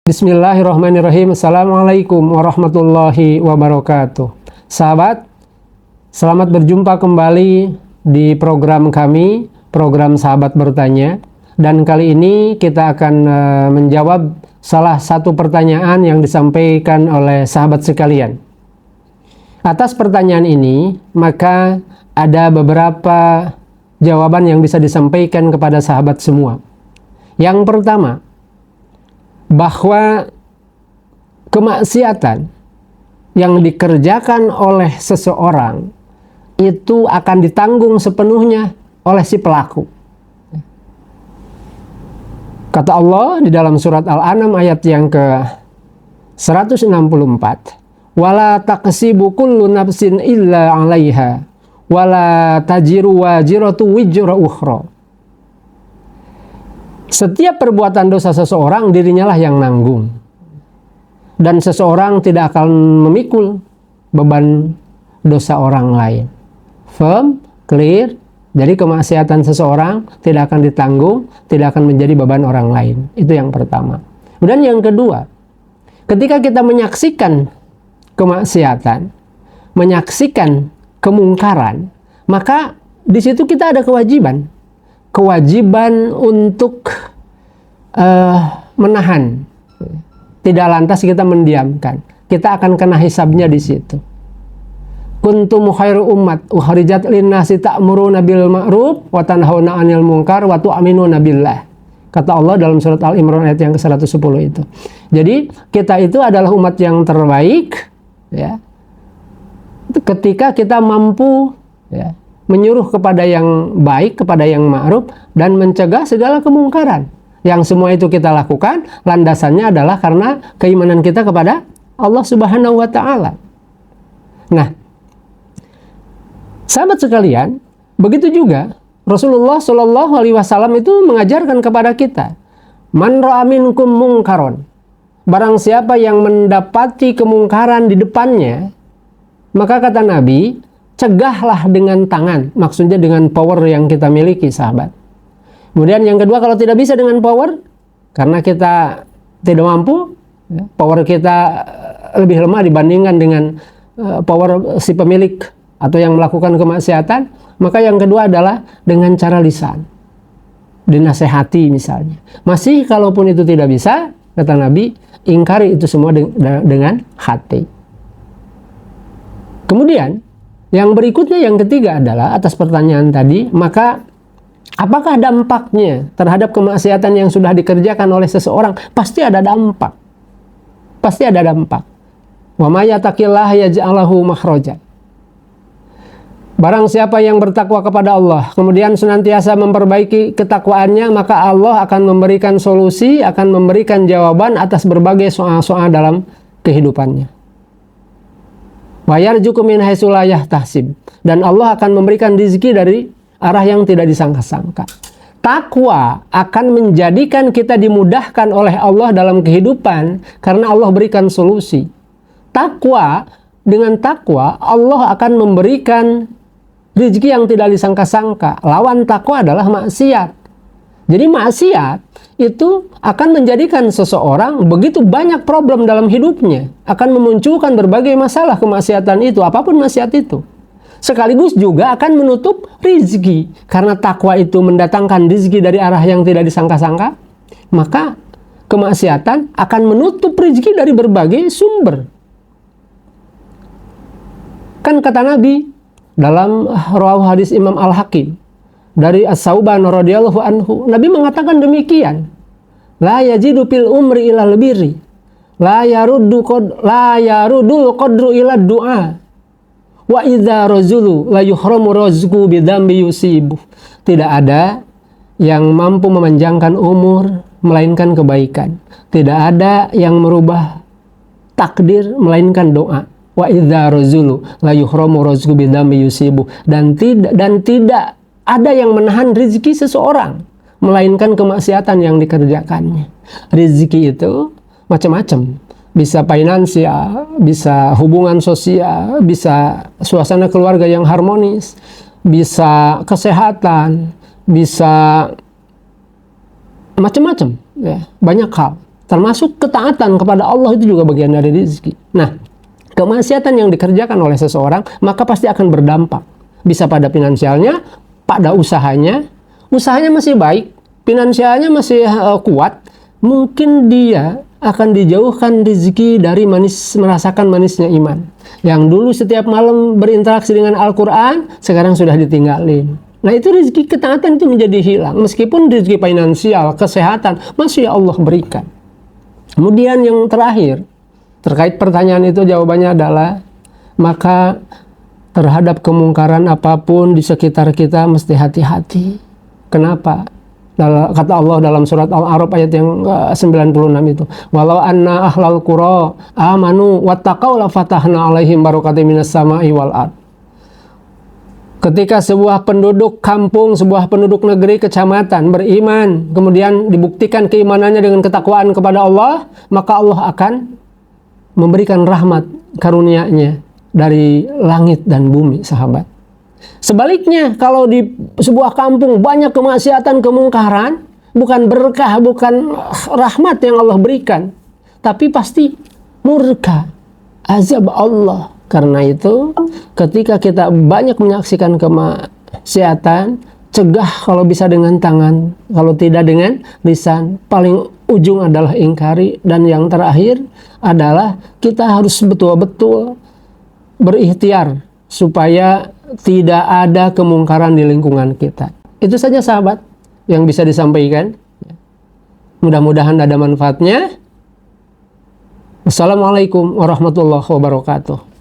Bismillahirrahmanirrahim. Assalamualaikum warahmatullahi wabarakatuh. Sahabat, selamat berjumpa kembali di program kami, program Sahabat Bertanya. Dan kali ini kita akan menjawab salah satu pertanyaan yang disampaikan oleh sahabat sekalian. Atas pertanyaan ini, maka ada beberapa jawaban yang bisa disampaikan kepada sahabat semua. Yang pertama, bahwa kemaksiatan yang dikerjakan oleh seseorang itu akan ditanggung sepenuhnya oleh si pelaku. Kata Allah di dalam surat Al-An'am ayat yang ke-164, "Wala taqsibu kullu nafsin illa 'alaiha, wala tajiru wajiratu wizra ukhra." Setiap perbuatan dosa seseorang, dirinya lah yang nanggung. Dan seseorang tidak akan memikul beban dosa orang lain. Firm, clear. Jadi kemaksiatan seseorang tidak akan ditanggung, tidak akan menjadi beban orang lain. Itu yang pertama. Dan yang kedua, ketika kita menyaksikan kemaksiatan, menyaksikan kemungkaran, maka di situ kita ada kewajiban untuk menahan. Tidak lantas kita mendiamkan. Kita akan kena hisabnya di situ. Kuntum khairu ummat ukhrijat linnasi ta'muruna bil ma'ruf wa tanhauna 'anil munkar wa tu'minuna billah. Kata Allah dalam surat Al-Imran ayat yang ke-110 itu. Jadi kita itu adalah umat yang terbaik, ya, ketika kita mampu, ya, menyuruh kepada yang baik, kepada yang ma'ruf, dan mencegah segala kemungkaran. Yang semua itu kita lakukan, landasannya adalah karena keimanan kita kepada Allah Subhanahu wa Ta'ala. Nah, sahabat sekalian, begitu juga Rasulullah Shallallahu Alaihi Wasallam itu mengajarkan kepada kita, "Man ra'a minkum mungkaron." Barang siapa yang mendapati kemungkaran di depannya, maka kata Nabi, cegahlah dengan tangan, maksudnya dengan power yang kita miliki, sahabat. Kemudian yang kedua, kalau tidak bisa dengan power, karena kita tidak mampu, power kita lebih lemah dibandingkan dengan power si pemilik atau yang melakukan kemaksiatan, maka yang kedua adalah dengan cara lisan, dinasehati misalnya. Masih kalaupun itu tidak bisa, kata Nabi, ingkari itu semua dengan hati. Kemudian yang berikutnya, yang ketiga adalah atas pertanyaan tadi, maka apakah dampaknya terhadap kemaksiatan yang sudah dikerjakan oleh seseorang? Pasti ada dampak. Pasti ada dampak. Wa may yattaqillaha yaj'al lahu makhraja. Barang siapa yang bertakwa kepada Allah, kemudian senantiasa memperbaiki ketakwaannya, maka Allah akan memberikan solusi, akan memberikan jawaban atas berbagai soal-soal dalam kehidupannya. Wa yarzuqu min haitsu la yahtasib. Dan Allah akan memberikan rezeki dari arah yang tidak disangka-sangka. Takwa akan menjadikan kita dimudahkan oleh Allah dalam kehidupan karena Allah berikan solusi. Dengan takwa Allah akan memberikan rezeki yang tidak disangka-sangka. Lawan takwa adalah maksiat. Jadi maksiat itu akan menjadikan seseorang begitu banyak problem dalam hidupnya, akan memunculkan berbagai masalah kemaksiatan itu, apapun maksiat itu. Sekaligus juga akan menutup rizki, karena takwa itu mendatangkan rizki dari arah yang tidak disangka-sangka, maka kemaksiatan akan menutup rizki dari berbagai sumber. Kan kata Nabi dalam rawi hadis Imam Al-Hakim dari As-Sauban radhiyallahu anhu, Nabi mengatakan demikian, la yajidu fil umri ilal birri, la yarudul qadru ila du'a, wa idza rajulu la yuhramu rizqu bidzambi yusibu. Tidak ada yang mampu memanjangkan umur melainkan kebaikan. Tidak ada yang merubah takdir melainkan doa. Wa idza rajulu la yuhramu rizqu bidzambi yusibu. Dan tidak ada yang menahan rezeki seseorang melainkan kemaksiatan yang dikerjakannya. Rezeki itu macam-macam. Bisa finansial, bisa hubungan sosial, bisa suasana keluarga yang harmonis, bisa kesehatan, bisa macam-macam, ya, banyak hal. Termasuk ketaatan kepada Allah itu juga bagian dari rezeki. Nah, kemaksiatan yang dikerjakan oleh seseorang maka pasti akan berdampak. Bisa pada finansialnya, pada usahanya. Usahanya masih baik, finansialnya masih kuat, mungkin dia akan dijauhkan rezeki dari merasakan manisnya iman. Yang dulu setiap malam berinteraksi dengan Al-Quran, sekarang sudah ditinggalin. Nah, itu rezeki ketaatan itu menjadi hilang. Meskipun rezeki finansial, kesehatan, masih Allah berikan. Kemudian yang terakhir, terkait pertanyaan itu jawabannya adalah, maka terhadap kemungkaran apapun di sekitar kita mesti hati-hati. Kenapa? Kata Allah dalam surat Al-A'raf ayat yang 96 itu, walau anna ahlal qura amanu wattaqau la fatahna alaihim barakatim minas sama'i wal ard. Ketika sebuah penduduk kampung, sebuah penduduk negeri, kecamatan beriman, kemudian dibuktikan keimanannya dengan ketakwaan kepada Allah, maka Allah akan memberikan rahmat karunia-Nya dari langit dan bumi, sahabat. Sebaliknya, kalau di sebuah kampung banyak kemaksiatan, kemungkaran, bukan berkah, bukan rahmat yang Allah berikan, tapi pasti murka, azab Allah. Karena itu, ketika kita banyak menyaksikan kemaksiatan, cegah kalau bisa dengan tangan, kalau tidak dengan lisan. Paling ujung adalah ingkari, dan yang terakhir adalah kita harus betul-betul berikhtiar supaya tidak ada kemungkaran di lingkungan kita. Itu saja sahabat yang bisa disampaikan. Mudah-mudahan ada manfaatnya. Wassalamualaikum warahmatullahi wabarakatuh.